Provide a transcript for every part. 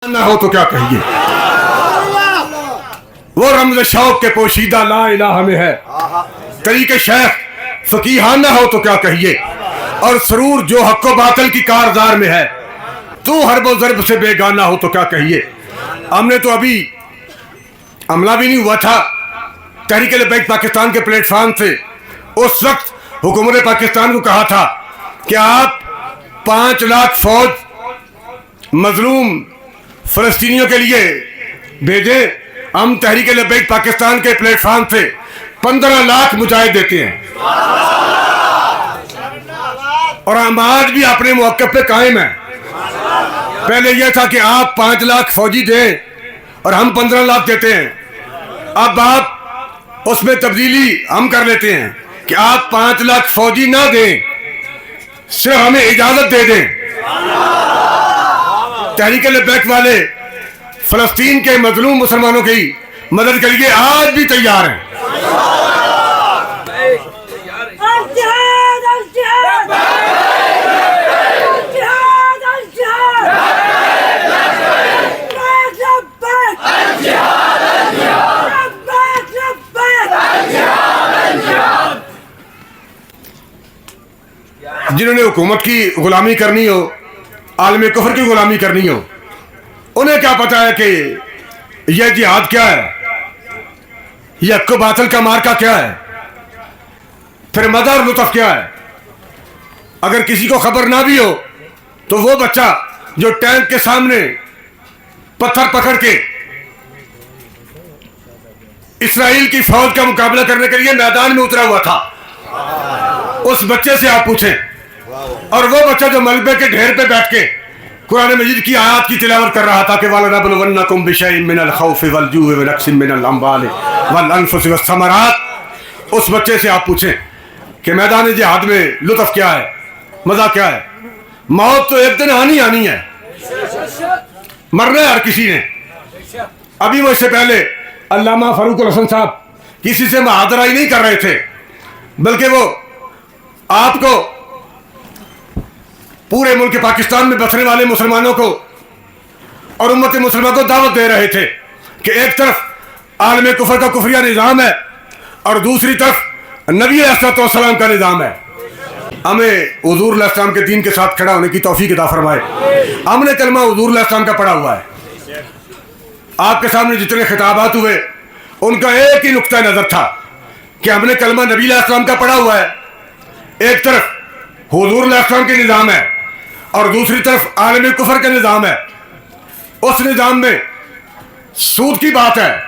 ना हो तो क्या कहिए। वो रमज़ शौक के पोशीदा ला इलाहा में है, तरीके शेख फकीहान ना हो तो क्या कहिए। और सरूर जो हक्को बातल की कारदार में है, तू हर वो ज़र्ब से बेगाना हो तो क्या कहिए। हमने तो अभी हमला भी नहीं हुआ था तहरीक लब्बैक पाकिस्तान के प्लेटफॉर्म से उस वक्त हुकूमत पाकिस्तान को कहा था कि आप 5 लाख फौज मजलूम फलस्तीनियों के लिए भेजें। हम तहरीक लब्बैक पाकिस्तान के प्लेटफॉर्म से 15 लाख मुजाहिद देते हैं और हम आज भी अपने मौक़िफ़ पे कायम हैं। पहले यह था कि आप 5 लाख फौजी दें और हम 15 लाख देते हैं। अब आप उसमें तब्दीली हम कर लेते हैं कि आप 5 लाख फौजी ना दें, सिर्फ हमें इजाजत दे दें। तहरीक लब्बैक वाले फलस्तीन के मजलूम मुसलमानों की मदद के लिए आज भी तैयार हैं। जिन्होंने हुकूमत की गुलामी करनी हो, आलम कुफर की गुलामी करनी हो, उन्हें क्या पता है कि यह जिहाद क्या है, यह हक्को बातिल का मार्का क्या है, फिर मज़ा और लुत्फ़ क्या है। अगर किसी को खबर ना भी हो तो वो बच्चा जो टैंक के सामने पत्थर पकड़ के इस्राइल की फौज का मुकाबला करने के लिए मैदान में उतरा हुआ था, उस बच्चे से आप पूछें। और वो बच्चा जो मलबे के ढेर पे बैठ के कुरान मजीद की आयत की तिलावत कर रहा था कि वलनबलवन्नकुम बिशैइन मिनल खौफि वल जूइ व नक्सिम मिनल अम्वालि वल अनफुसि वस समरात, उस बच्चे से आप पूछें कि मैदान जिहाद में लुत्फ़ क्या है, मज़ा क्या है। मौत तो एक दिन आनी आनी है, मरना है हर किसी ने। अभी वो इससे पहले अल्लामा फ़ारूक हसन साहब किसी से मुहादरा ही नहीं कर रहे थे, बल्कि वो आपको पूरे मुल्क पाकिस्तान में बसने वाले मुसलमानों को और उम्मत मुसलमान को दावत दे रहे थे कि एक तरफ आलम कुफर का कुफरिया निज़ाम है और दूसरी तरफ नबी अलैहिस्सलाम का निज़ाम है। हमें हुज़ूर अलैहिस्सलाम के दीन के साथ खड़ा होने की तौफीक अता फरमाए। हमने कलमा हुज़ूर अलैहिस्सलाम का पढ़ा हुआ है। आपके सामने जितने खिताबात हुए उनका एक ही नुक्ता नज़र था कि हमने कलमा नबी अलैहिस्सलाम का पढ़ा हुआ है। एक तरफ हुज़ूर अलैहिस्सलाम के निज़ाम है और दूसरी तरफ आलम कुफर का निज़ाम है। उस निज़ाम में सूद की बात है,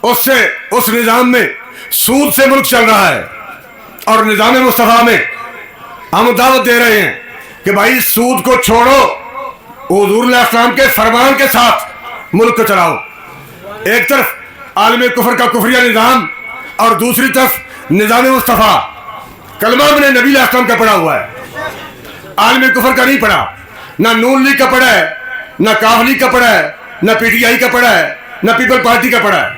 उस निज़ाम में सूद से मुल्क चल रहा है और निज़ाम मुस्तफ़ा में हम दावत दे रहे हैं कि भाई सूद को छोड़ो, हुज़ूर अलैहिस्सलाम के फरमान के साथ मुल्क को चलाओ। एक तरफ आलम कुफर का कुफरिया निज़ाम और दूसरी तरफ निज़ाम मुस्तफ़ा। कलमा मैंने नबी अलैहिस्सलाम का पढ़ा हुआ है, आलम कुफर का नहीं पढ़ा। ना नून लीग का पढ़ा है, ना काफ लीग का पढ़ा है, ना पीटीआई का पढ़ा है, ना पीपल पार्टी का पढ़ा है।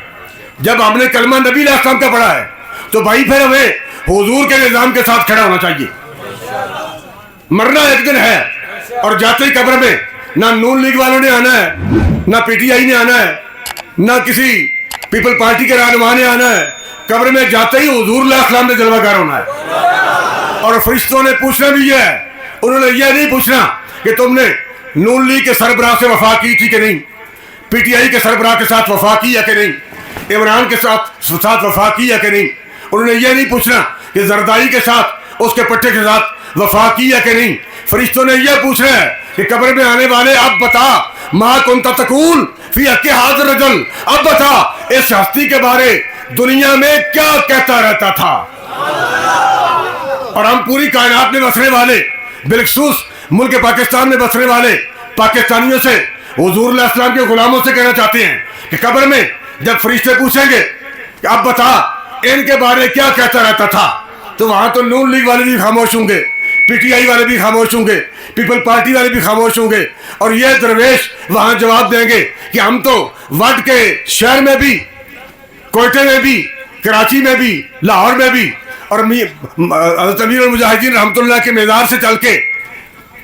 जब हमने कलमा नबी अलैहिस्सलाम का पढ़ा है तो भाई फिर हमें हुजूर के निज़ाम के साथ खड़ा होना चाहिए। मरना एक दिन है और जाते ही कब्र में ना नून लीग वालों ने आना है, ना पीटीआई ने आना है, ना किसी पीपल पार्टी के रहनुमा ने आना है। कब्र में जाते ही हुजूर अलैहिस्सलाम ने जलवागर होना है। और फरिश्तों ने पूछना भी है, उन्होंने यह नहीं पूछना कि तुमने नून लीग के सरबराह से वफा की थी कि नहीं, पीटीआई के सरबराह के साथ वफा की है कि नहीं, इमरान के साथ वफा की है कि नहीं। उन्होंने यह नहीं पूछना कि जरदाई के साथ, उसके पट्टे के साथ वफा की है कि नहीं। फरिश्तों ने यह पूछना है कि कब्र में आने वाले अब बता मा कुन्ता तकूल फी हक़्क़ि हाज़िर रजुल, अब बता इस हस्ती के बारे दुनिया में क्या कहता रहता था। और हम पूरी कायनात में बसने वाले, बिलखसूस मुल्क पाकिस्तान में बसने वाले पाकिस्तानियों से, हुजूर अलैहिस्सलाम के गुलामों से कहना चाहते हैं कि कब्र में जब फरिश्ते पूछेंगे कि अब बता इनके बारे क्या कहता रहता था, तो वहां तो नून लीग वाले भी खामोश होंगे, पीटीआई वाले भी खामोश होंगे, पीपल पार्टी वाले भी खामोश होंगे। और ये दरवेश वहां जवाब देंगे कि हम तो वट के शहर में भी, कोयटे में भी, कराची में भी, लाहौर में भी और हज़रत अमीरुल मुजाहिदीन रहमतुल्लाह के मेज़ार से चल के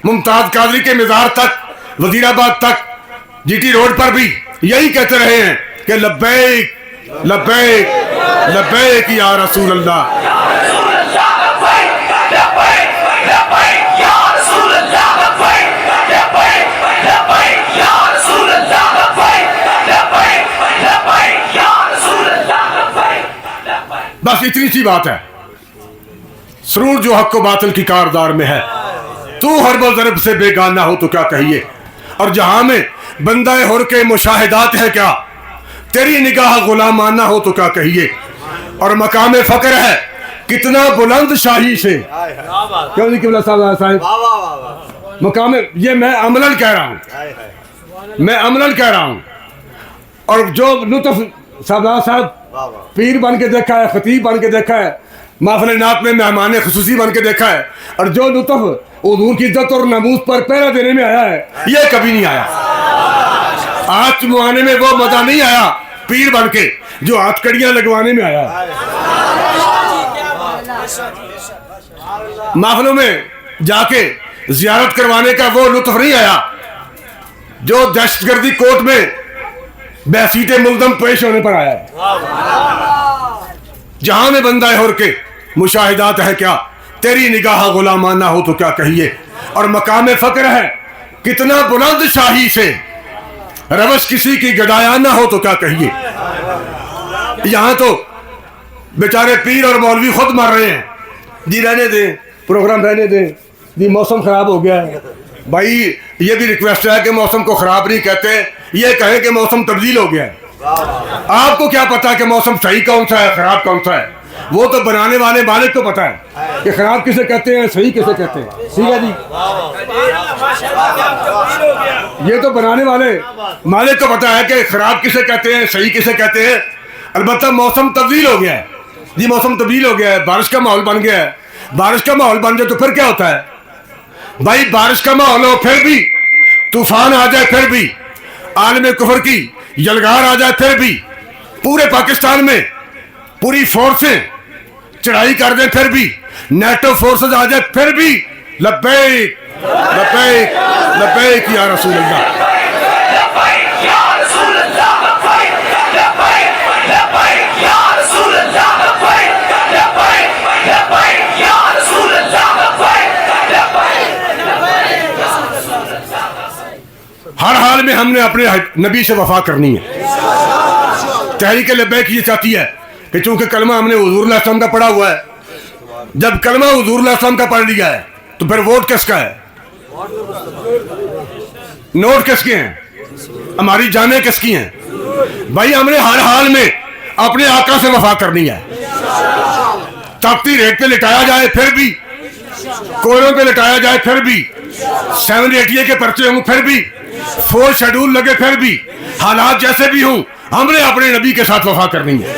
मुमताज़ कादरी के मेज़ार तक, वज़ीराबाद तक जीटी रोड पर भी यही कहते रहे हैं कि लब्बैक लब्बैक लब्बैक या रसूल अल्लाह। बस इतनी सी बात है। सरूर जो हक व बातिल की कारदार में है, तू हर बज़रब से बेगाना हो तो क्या कहिए। और जहां में बंदा हुर के मुशाहिदात है क्या, तेरी निगाह गुलामाना हो तो क्या कहिए। और मकाम फक्र है कितना बुलंद शाही से, क्यों नहीं किबला साहब मकाम, ये मैं अमलन कह रहा हूँ, मैं अमलन कह रहा हूँ। और जो लुत्फ साहब पीर बन के देखा है, खतीब बन के देखा है, महफिल नात में मेहमान खुसूसी बन के देखा है, और जो लुत्फ हुजूर की इज्जत और नमूज पर पहरा देने में आया है, ये कभी नहीं आया। आज मुआने में वो मजा नहीं आया पीर बन के जो हथकड़ियां लगवाने में आया। महफिलों में जाके जियारत करवाने का वो लुत्फ नहीं आया जो दहशतगर्दी कोर्ट में बैसीटे मुल्ज़म पेश होने पर आया है। जहां में बंदा है और के मुशाहिदात है क्या, तेरी निगाह गुलामाना हो तो क्या कहिए। और मकाम फक्र है कितना बुलंद शाही से, रवश किसी की गदायाना हो तो क्या कहिए। यहां तो बेचारे पीर और मौलवी खुद मर रहे हैं, जी रहने दें, प्रोग्राम रहने दें, जी मौसम खराब हो गया है। भाई ये भी रिक्वेस्ट है कि मौसम को खराब नहीं कहते, ये कहें कि मौसम तब्दील हो गया है। आपको क्या पता कि मौसम सही कौन सा है, खराब कौन सा है? वो तो बनाने वाले मालिक को पता है कि खराब किसे कहते हैं, सही किसे कहते हैं। ठीक है जी, ये तो बनाने वाले मालिक को पता है कि खराब किसे कहते हैं, सही किसे कहते हैं। अलबत्ता मौसम तब्दील हो गया है जी, मौसम तब्दील हो गया है, बारिश का माहौल बन गया है। बारिश का माहौल बन जाए तो फिर क्या होता है भाई, बारिश का माहौल हो फिर भी तूफान आ जाए, फिर भी आलम कुफर की यलगार आ जाए, फिर भी पूरे पाकिस्तान में पूरी फोर्सें चढ़ाई कर दें, फिर भी नेटो फोर्सेस आ जाए, फिर भी लब्बैक लब्बैक लब्बैक या रसूल अल्लाह। हर हाल में हमने अपने नबी से वफा करनी है। तहरीक लब्बैक ये चाहती है कि चूंकि कलमा हमने हुजूर अलैहिस्सलाम का पढ़ा हुआ है, जब कलमा हुजूर अलैहिस्सलाम का पढ़ लिया है तो फिर वोट किसका है, नोट किसके हैं, हमारी जानें किसकी हैं। भाई हमने हर हाल में अपने आका से वफा करनी है। तख्ती रेत पे लिटाया जाए फिर भी, कोयलों पे लिटाया जाए फिर भी, 780 के पर्चे हों फिर भी, 4 शेड्यूल लगे फिर भी, हालात जैसे भी हों, हमने अपने नबी के साथ वफा करनी है।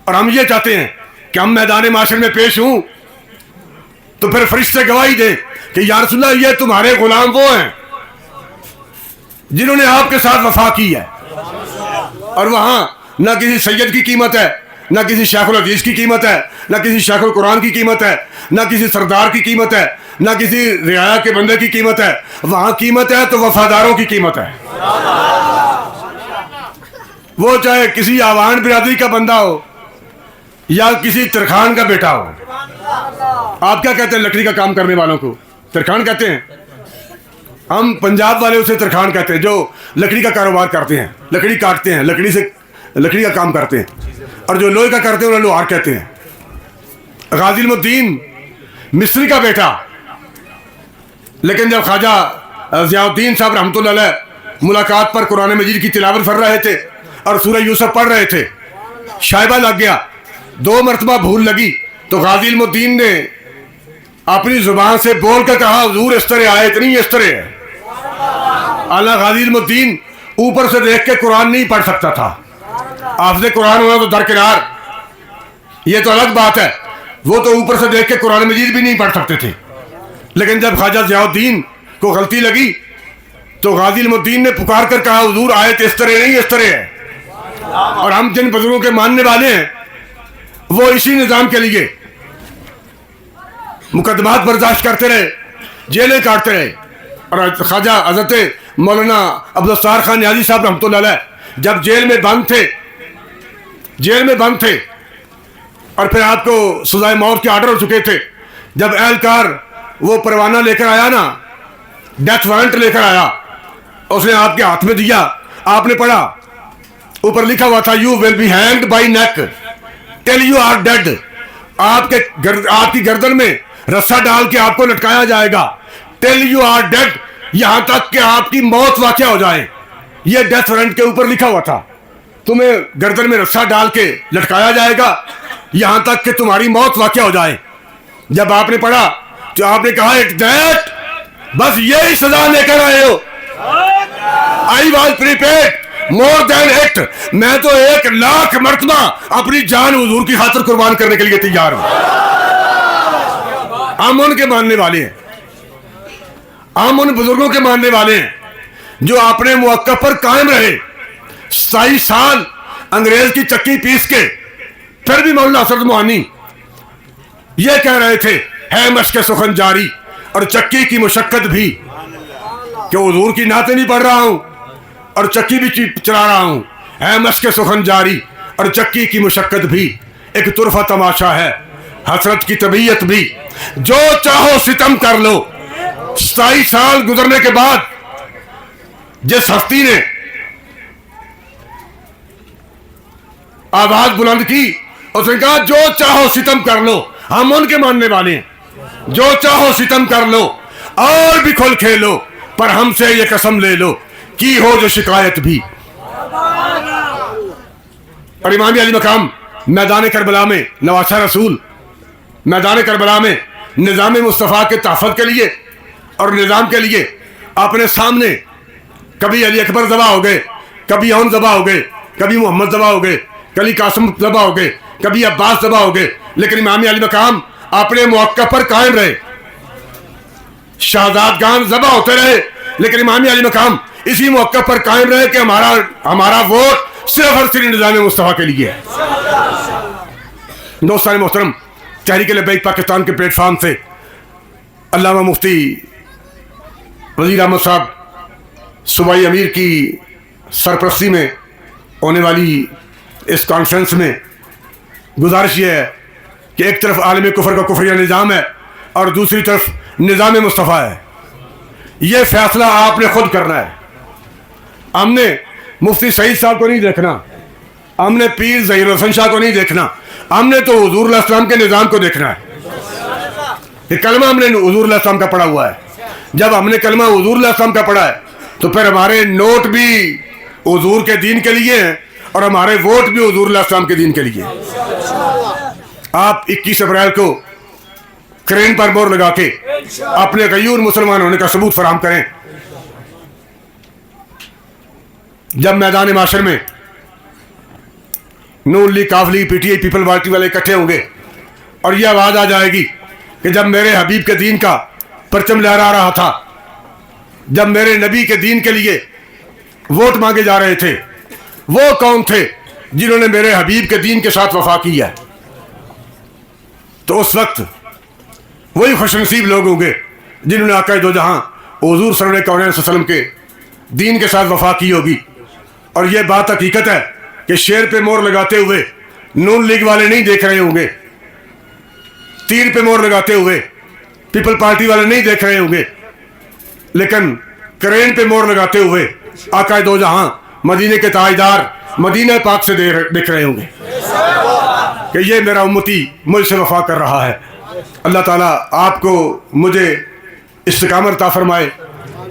और हम ये चाहते हैं कि हम मैदान माशर में पेश हों तो फिर फरिश्ते गवाही दें कि या रसूल अल्लाह, ये तुम्हारे गुलाम वो हैं जिन्होंने आपके साथ वफा की है। और वहां ना किसी सैयद की कीमत है, ना किसी शेखुल हदीस की कीमत है, ना किसी शेखुल कुरान की कीमत है, ना किसी सरदार की कीमत है, ना किसी रियाया के बंदे की कीमत है। वहां कीमत है तो वफादारों की कीमत है। वो चाहे किसी आवान बिरादरी का बंदा हो या किसी तरखान का बेटा हो। आप क्या कहते हैं लकड़ी का काम करने वालों को? तरखान कहते हैं। हम पंजाब वाले उसे तरखान कहते हैं, जो लकड़ी का कारोबार करते हैं, लकड़ी काटते हैं, लकड़ी से लकड़ी का काम करते हैं। और जो लोहे का करते हैं उन्हें लोहार कहते हैं। गाजी इल्मुद्दीन मिस्री का बेटा, लेकिन जब ख्वाजा ज़ियाउद्दीन साहब रहमतुल्लाह अलैह मुलाकात पर कुरान मजीद की तिलावत कर रहे थे और सूरह यूसुफ पढ़ रहे थे, शायबा लग गया, 2 मरतबा भूल लगी, तो गाजी इल्मुद्दीन ने अपनी जुबान से बोल कर कहा, हुजूर इस तरह आए, इतनी इस तरह है। आला गाजी इल्मुद्दीन ऊपर से देख के कुरान नहीं पढ़ सकता था, हाफ़िज़ कुरान होना तो दरकिनार, ये तो अलग बात है। वो तो ऊपर से देख के कुरान मजीद भी नहीं पढ़ सकते थे। लेकिन जब ख्वाजा ज़ियाउद्दीन को गलती लगी तो गाजी इल्मुद्दीन ने पुकार कर कहा, हुजूर आयत इस तरह नहीं, इस तरह है। और हम जिन बुजुर्गों के मानने वाले हैं वो इसी निज़ाम के लिए मुकदमात बर्दाश्त करते रहे, जेलें काटते रहे, और ख्वाजा हज़रत मौलाना अब्दुल खान न्याजी साहब रहमतुल्लाह अलैह जब जेल में बंद थे और फिर आपको सज़ाए मौत के आर्डर हो चुके थे, जब एहलकार वो परवाना लेकर आया ना, डेथ वारंट लेकर आया, उसने आपके हाथ में दिया, आपने पढ़ा, ऊपर लिखा हुआ था you will be hanged by neck till you are dead. आपकी गर्दन में रस्सा डाल के आपको लटकाया जाएगा टिल यू आर डेड, यहां तक कि आपकी मौत वाक़या हो जाए। ये डेथ वारंट के ऊपर लिखा हुआ था, तुम्हें गर्दन में रस्सा डाल के लटकाया जाएगा यहां तक कि तुम्हारी मौत वाक़या हो जाए। जब आपने पढ़ा तो आपने कहा इट दैट, बस यही सजा लेकर आए हो। I was prepaid more than it, मैं तो 1,00,000 मरतबा अपनी जान हुजूर की खातिर कुर्बान करने के लिए तैयार हूं। हम उनके मानने वाले हैं, हम उन बुजुर्गों के मानने वाले हैं जो अपने मौक़िफ़ पर कायम रहे। 27 साल अंग्रेज की चक्की पीस के फिर भी मौलाना हसरत मोहानी ये कह रहे थे है मश्क सुखन जारी और चक्की की मुशक्कत भी, कि हुजूर की नाते नहीं पढ़ रहा हूं और चक्की भी चला रहा हूं। है मश्क सुखन जारी और चक्की की मुशक्कत भी, एक तुरफा तमाशा है हसरत की तबीयत भी, जो चाहो सितम कर लो। 27 साल गुजरने के बाद जिस हस्ती ने आवाज बुलंद की, उसने कहा जो चाहो सितम कर लो। हम उनके मानने वाले हैं, जो चाहो सितम कर लो और भी खुल खेलो, पर हमसे ये कसम ले लो की हो जो शिकायत भी। और इमाम अली मकाम मैदान करबला में नवासा रसूल मैदान करबला में निज़ाम मुस्तफ़ा के तहफ़्फ़ुज़ के लिए और निज़ाम के लिए अपने सामने कभी अली अकबर ज़बा हो गए, कभी अहम ज़बा हो गए, कभी मोहम्मद ज़बा हो गए, कभी कासिम ज़बा हो गए, कभी अब्बास ज़बा हो गए, लेकिन इमाम अली मकाम अपने मौक़िफ़ पर कायम रहे। शहजादगान ज़बा होते रहे, लेकिन इमाम अली मकाम इसी मौक़िफ़ पर कायम रहे कि हमारा वोट सिर्फ और सिर्फ निज़ाम मुस्तफ़ा के लिए है। दोस्तान मोहतरम, तहरीक लब्बैक पाकिस्तान के प्लेटफार्म से अल्लामा मुफ्ती वज़ीर अहमद साहब सूबाई अमीर की सरपरस्ती में होने वाली इस कॉन्फ्रेंस में गुजारिश ये है कि एक तरफ आलम कुफर का कुफरिया निज़ाम है और दूसरी तरफ निज़ाम मुस्तफ़ा है। ये फैसला आपने खुद करना है। हमने मुफ्ती सईद साहब को नहीं देखना, हमने पीर ज़हीर हसन शाह को नहीं देखना, हमने तो हुज़ूर इस्लाम के निज़ाम को देखना है। ये कलमा हमने हुज़ूर इस्लाम का पढ़ा हुआ है। जब हमने कलमा हुज़ूर इस्लाम का पढ़ा है तो फिर हमारे नोट भी हुज़ूर के दीन के लिए हैं और हमारे वोट भी हुज़ूर इस्लाम के दीन के लिए। आप 21 अप्रैल को क्रेन पर मोहर लगा के अपने गयूर मुसलमान होने का सबूत फराहम करें। जब मैदान माशर में नून लीग, काफ लीग, पीटीआई, पीपल पार्टी वाले इकट्ठे होंगे और यह आवाज आ जाएगी कि जब मेरे हबीब के दीन का परचम लहरा रहा था, जब मेरे नबी के दीन के लिए वोट मांगे जा रहे थे, वो कौन थे जिन्होंने मेरे हबीब के दीन के साथ वफा की है, तो उस वक्त वही खुशनसीब लोग होंगे जिन्होंने आका दो जहां हुजूर सल्लल्लाहु अलैहि वसल्लम के दीन के साथ वफा की होगी। और यह बात हकीकत है कि शेर पे मोहर लगाते हुए नून लीग वाले नहीं देख रहे होंगे, तीर पे मोहर लगाते हुए पीपल पार्टी वाले नहीं देख रहे होंगे, लेकिन क्रेन पे मोहर लगाते हुए आका दो जहां मदीने के ताजदार मदीना पाक से देख रहे होंगे कि ये मेरा उम्मती मुझसे वफा कर रहा है। अल्लाह ताला आपको मुझे इस्तिकामत अता फरमाए,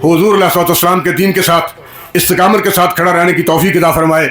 हुजूर अलैहिस्सलाम के दीन के साथ इस्तिकामत के साथ खड़ा रहने की तौफीक अता फरमाए।